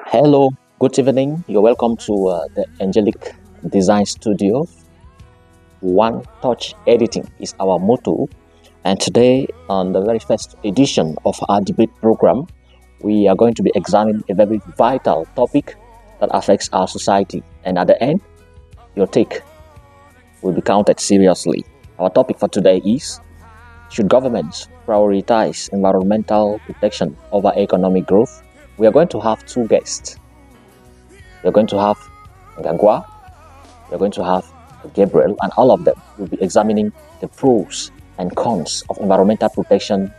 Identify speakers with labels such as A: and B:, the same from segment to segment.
A: Hello, good evening. You're welcome to the Angelic Design Studio. One touch editing is our motto. And today, on the very first edition of our debate program, we are going to be examining a very vital topic that affects our society. And at the end, your take will be counted seriously. Our topic for today is: should governments prioritize environmental protection over economic growth? We are going to have two guests. We're going to have NGANGWA, we're going to have Gabriel, and all of them will be examining the pros and cons of environmental protection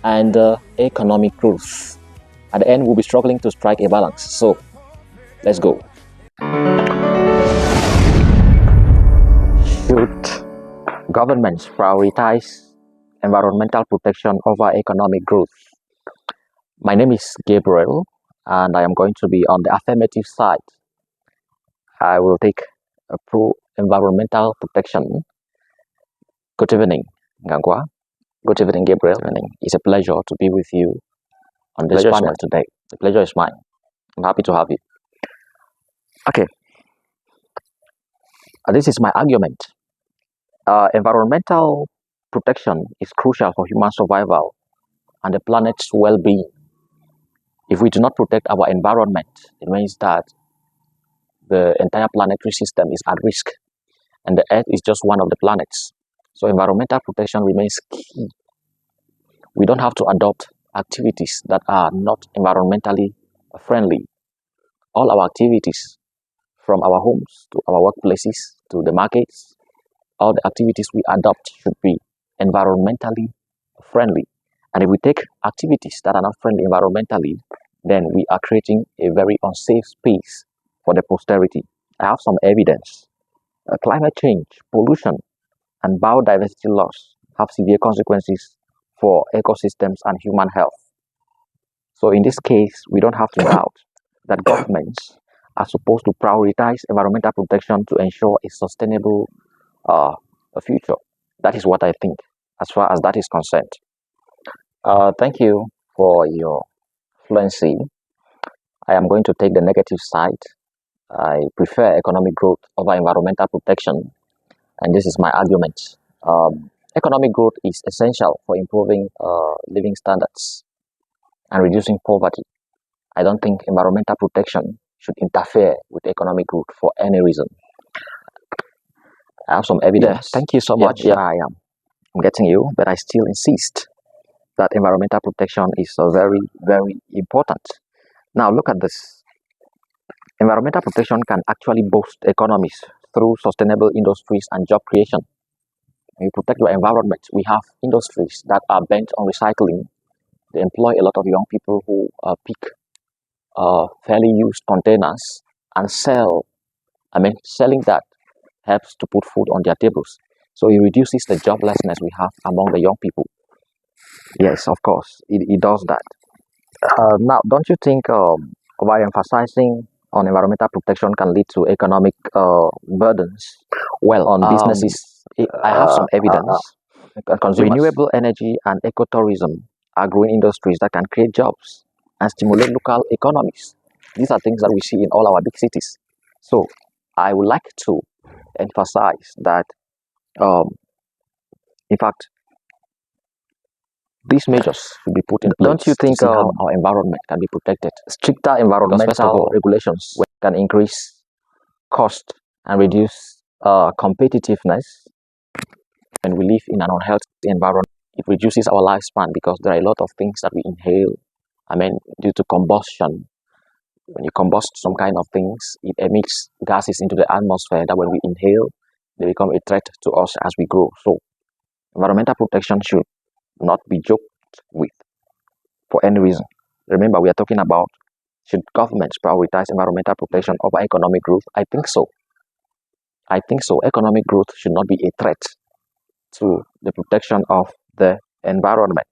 A: and economic growth. At the end, we'll be struggling to strike a balance. So, let's go. Should governments prioritize environmental protection over economic growth? My name is Gabriel, and I am going to be on the affirmative side. I will take a pro-environmental protection. Good evening, NGANGWA. Good evening, Gabriel. Good evening. It's a pleasure to be with you on this panel today. The pleasure is mine. I'm happy to have you. Okay. This is my argument. Environmental protection is crucial for human survival and the planet's well-being. If we do not protect our environment, it means that the entire planetary system is at risk, and the Earth is just one of the planets. So environmental protection remains key. We don't have to adopt activities that are not environmentally friendly. All our activities, from our homes to our workplaces to the markets, all the activities we adopt should be environmentally friendly. And if we take activities that are not friendly environmentally, then we are creating a very unsafe space for the posterity. I have some evidence. Climate change, pollution, and biodiversity loss have severe consequences for ecosystems and human health. So in this case, we don't have to doubt that governments are supposed to prioritize environmental protection to ensure a sustainable future. That is what I think as far as that is concerned. Thank you for your fluency. I am going to take the negative side. I prefer economic growth over environmental protection, and this is my argument. Economic growth is essential for improving living standards and reducing poverty. I don't think environmental protection should interfere with economic growth for any reason. I have some evidence. Yes, thank you so much. Yeah, I am. I'm getting you, but I still insist that environmental protection is very, very important. Now, look at this. Environmental protection can actually boost economies through sustainable industries and job creation. When you protect your environment, we have industries that are bent on recycling. They employ a lot of young people who pick fairly used containers and sell. Selling that helps to put food on their tables. So it reduces the joblessness we have among the young people. Yes, of course, it does that. Now, don't you think by emphasizing on environmental protection can lead to economic burdens? Well, on businesses, I have some evidence. Renewable energy and ecotourism are growing industries that can create jobs and stimulate local economies. These are things that we see in all our big cities. So, I would like to emphasize that, in fact, these measures should be put in place. Don't you think to see how our environment can be protected? Stricter environmental regulations can increase cost and reduce competitiveness. When we live in an unhealthy environment, it reduces our lifespan because there are a lot of things that we inhale. Due to combustion. When you combust some kind of things, it emits gases into the atmosphere that when we inhale, they become a threat to us as we grow. So, environmental protection should not be joked with for any reason. Remember, we are talking about, should governments prioritize environmental protection over economic growth? I think so. I think so. Economic growth should not be a threat to the protection of the environment.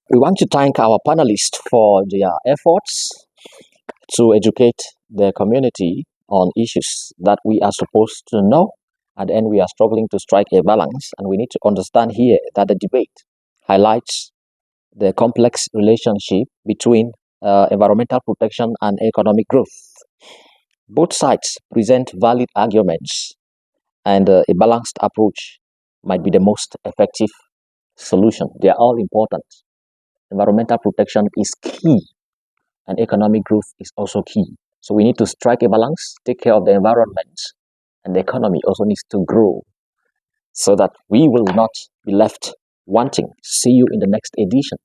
A: We want to thank our panelists for their efforts to educate the community on issues that we are supposed to know. At the end, we are struggling to strike a balance, and we need to understand here that the debate highlights the complex relationship between environmental protection and economic growth. Both sides present valid arguments, and a balanced approach might be the most effective solution. They are all important. Environmental protection is key, and economic growth is also key. So we need to strike a balance, take care of the environment, and the economy also needs to grow so that we will not be left wanting. See you in the next edition.